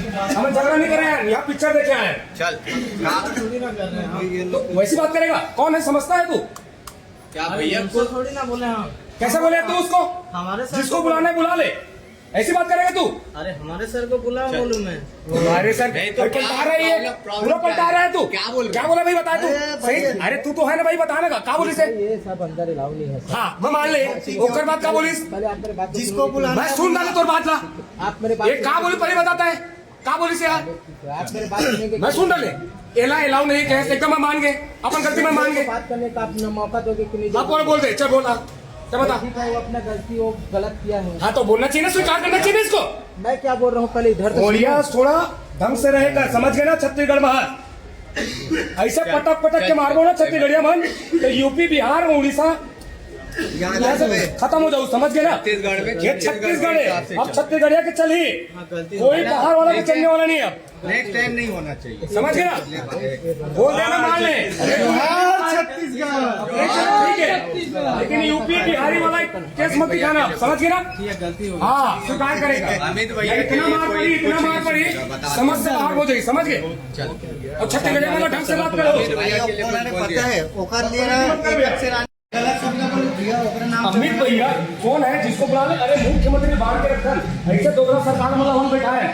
हमें झगड़ा नहीं कर रहे हैं, यहाँ पिक्चर देखे आए हैं। चल तो वैसी बात करेगा? कौन है, समझता है तू? क्या भैया हमको थोड़ी ना बोले हम। कैसे बोले तू उसको? हमारे सर जिसको बुलाना है बुला ले, ऐसी बात करेगा तू? अरे हमारे सर को बुला बोलूं मैं? तुम्हारे सर नहीं तो पलटा रही है, पूरा पलटा रहा है तू। क्या बोल रहा है? क्या बोला भाई, बता तू सही। अरे तू तो है ना भाई, बताना का क्या बोली से? ये सब अंदर अलाउ नहीं है। हाँ मैं मान ले, ओकर बात का बोलिस? पहले आप मेरे बात जिसको बुलाना मैं सुन रहा तोर बात ला। आप मेरे बात ये क्या बोली पहले बताता है, क्या बोली से यार? आप मेरे बात सुनेंगे। मैं सुन रहा एला अलाउ नहीं कहे एकदम मैं मान गए, अपन गलती में मान गए। बात करने का आप मौका दोगे कि नहीं? आप और बोल दे, चल बोला, चल बता। ठीक है, वो अपना गलती वो गलत किया है। हाँ तो बोलना चाहिए ना, स्वीकार करना चाहिए इसको। मैं क्या बोल रहा हूँ पहले इधर तो बोलिया थोड़ा ढंग से रहेगा, समझ गए ना? छत्तीसगढ़ बाहर ऐसे पटक पटक के मारो ना छत्तीसगढ़िया मन, तो यूपी बिहार उड़ीसा यहाँ से खत्म हो जाओ, समझ गए ना? छत्तीसगढ़ में ये छत्तीसगढ़ है, अब छत्तीसगढ़िया के चल ही, गलती कोई बाहर वाला भी चलने वाला नहीं है अब, नेक्स्ट टाइम नहीं होना चाहिए। समझ गए ना? बोल देना मान ले, छत्तीसगढ़ ठीक है, लेकिन यूपी बिहारी वाला केस मत दिखाना, समझ गए ना? गलती हो हाँ स्वीकार करेगा। अमित भैया इतना मार पड़ी, इतना मार पड़ी, समझ से बाहर हो जाएगी, समझ गए? और छत्तीसगढ़िया वाला ढंग से बात करो। पता है ओकर लिए ना गलत शब्द बोल दिया, ओकर नाम अमित भैया कौन है जिसको बुला ले? अरे मुख्यमंत्री बांध के रखा, ऐसे दोगला सरकार वाला हम बैठा है,